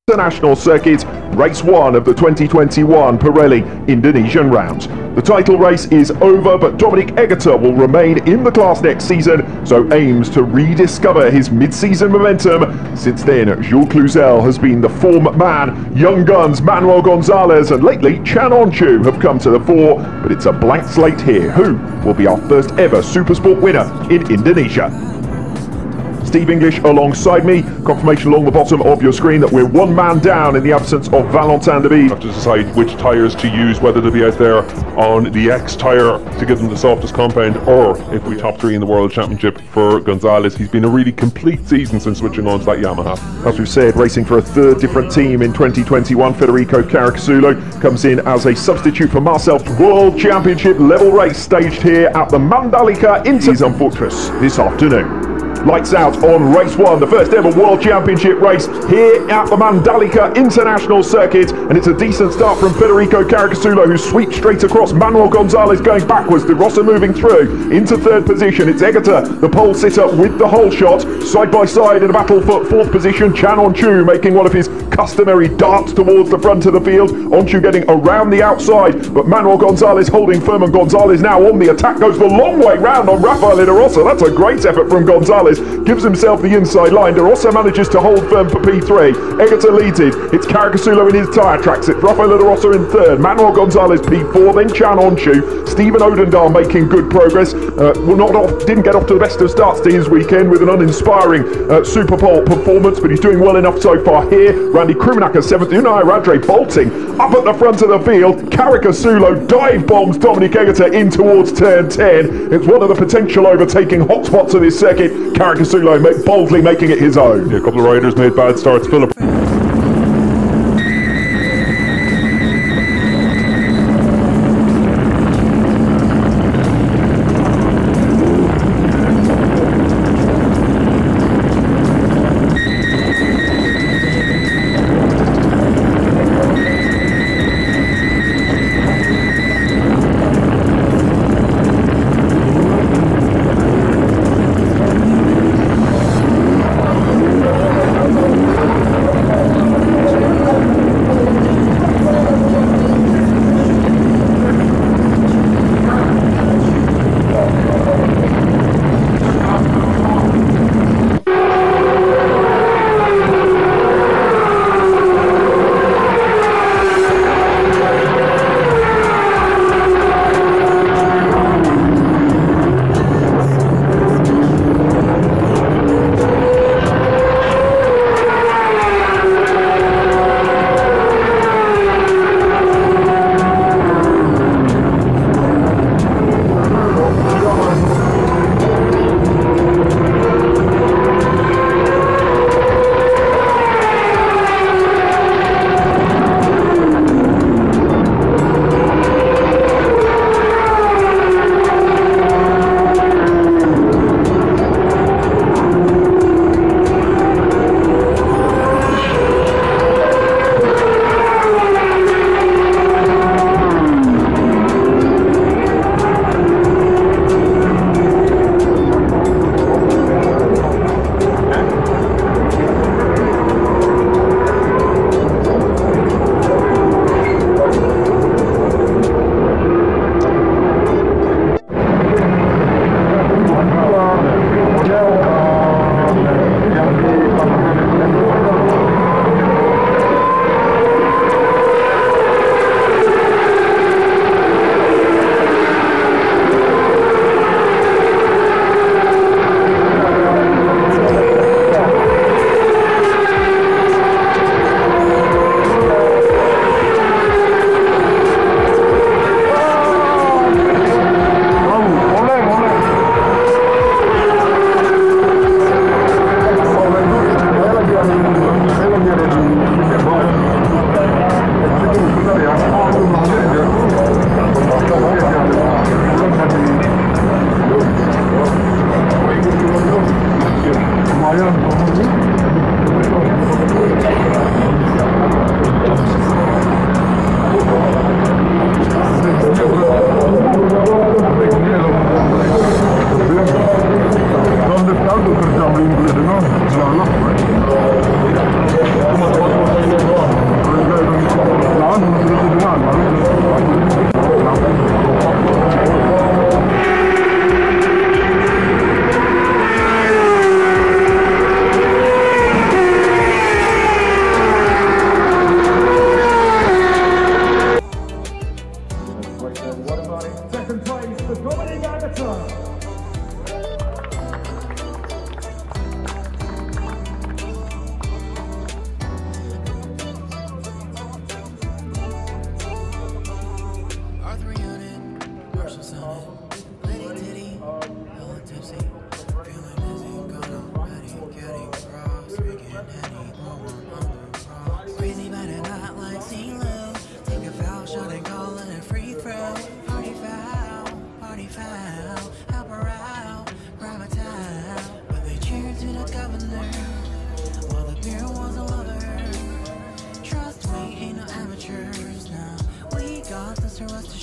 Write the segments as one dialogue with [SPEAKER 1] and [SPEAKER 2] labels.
[SPEAKER 1] International Circuit, race 1 of the 2021 Pirelli Indonesian rounds. The title race is over, but Dominic Egerter will remain in the class next season, so aims to rediscover his mid-season momentum. Since then, Jules Cluzel has been the form man. Young guns Manuel Gonzalez and lately Chan On-Chu have come to the fore, but it's a blank slate here. Who will be our first ever Supersport winner in Indonesia? Steve English alongside me. Confirmation along the bottom of your screen that we're one man down in the absence of Valentin Debie.
[SPEAKER 2] Have to decide which tyres to use, whether to be out there on the X tyre to give them the softest compound, or if we top three in the World Championship for Gonzalez. He's been a really complete season since switching on to that Yamaha.
[SPEAKER 1] As we've said, racing for a third different team in 2021, Federico Caricasulo comes in as a substitute for Marcel's World Championship level race staged here at the Mandalika International Fortress this afternoon. Lights out on race 1, the first ever World Championship race here at the Mandalika International Circuit, and it's a decent start from Federico Caricasulo, who sweeps straight across Manuel Gonzalez going backwards. De Rosa moving through into third position. It's Egerter, the pole sitter, with the whole shot. Side by side in a battle for fourth position, Chan On-Chu making one of his customary darts towards the front of the field. On-Chu getting around the outside, but Manuel Gonzalez holding firm, and Gonzalez now on the attack, goes the long way round on Rafael De Rosa. That's a great effort from Gonzalez. Gives himself the inside line. De Rosa manages to hold firm for P3. Egerter leads it. It's Caricasulo in his tyre tracks. It's Rafael De Rosa in third. Manuel Gonzalez P4, then Chan On-Chu. Stephen Odendaal making good progress. Didn't get off to the best of starts to his weekend with an uninspiring Superpole performance, but he's doing well enough so far here. Randy Krumnacher 7th. Unai Radre bolting up at the front of the field. Caricasulo dive bombs Dominic Egerter in towards turn 10. It's one of the potential overtaking hotspots of this circuit. Caricasulo boldly making it his own.
[SPEAKER 2] Yeah, a couple of riders made bad starts. Philip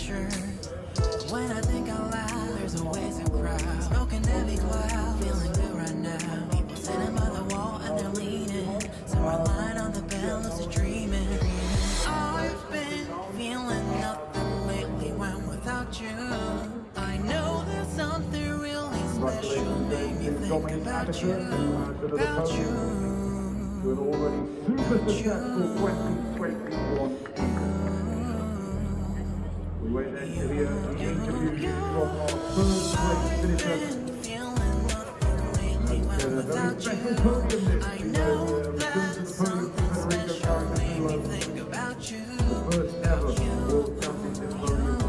[SPEAKER 3] sure. When I think out loud, there's always a crowd. Smoking heavy cloud, feeling good right now. People sitting by the wall and they're leaning. Somewhere lying on the bed, lucid dreaming. I've been feeling nothing lately when without you. I know there's something really special. Made me think about you, about you.
[SPEAKER 4] With already super successful 2021. We went then to hear the interview from our first place finisher. And a very special podium this return to the podium for Federico Caricasulo. The first ever World Championship podium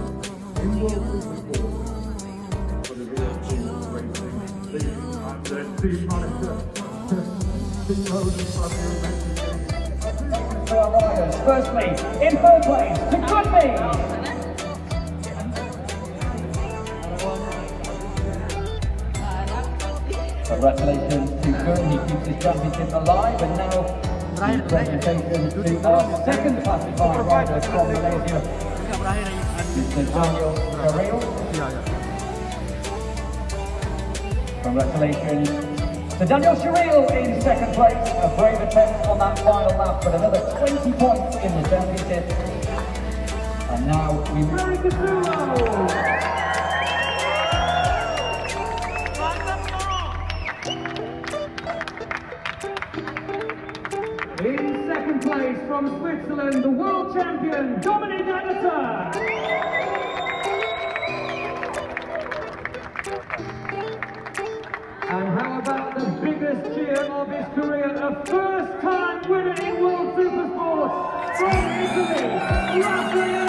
[SPEAKER 4] in World Supersport for the VFC Racing. And then Steve Manager.
[SPEAKER 5] To our riders, firstly, in third place, to Goodby. Congratulations to Goodby, he keeps his championship alive, and now the presentation to our second classified rider from Malaysia, Mr. Daniel Sharil. Congratulations to Daniel Sharil in second place, a brave attempt on that final lap, but another 20 points in the championship. And now we in second place from Switzerland, the world champion, Dominik Andersson. And how about the biggest cheer of his career, a first-time winner in World Supersport from Italy, Raphael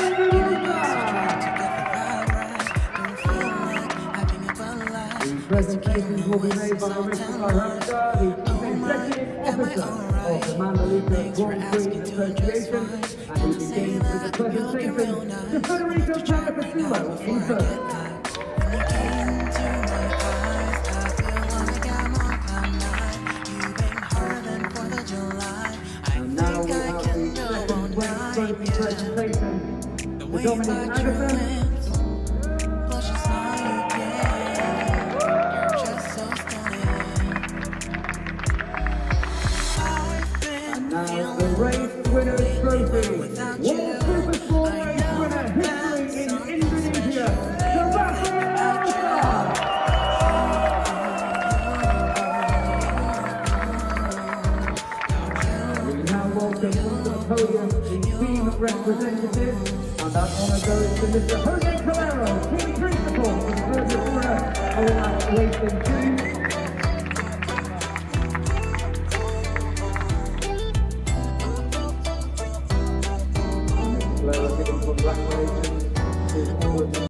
[SPEAKER 5] The presentations will be made by Mr. Carranza, the Chief Executive Officer of the Mandalika Grand Prix Association, and he begins with the presentation to Federico Caricasulo in third. Presentation to Dominik Andersson. And now the race winner's trophy. World Supersport race winner history in Indonesia, Raphael We now welcome onto the podium the team representative, and that honour goes to Mr. Jose Calero, team principal for the Virgin Tour Racing Team.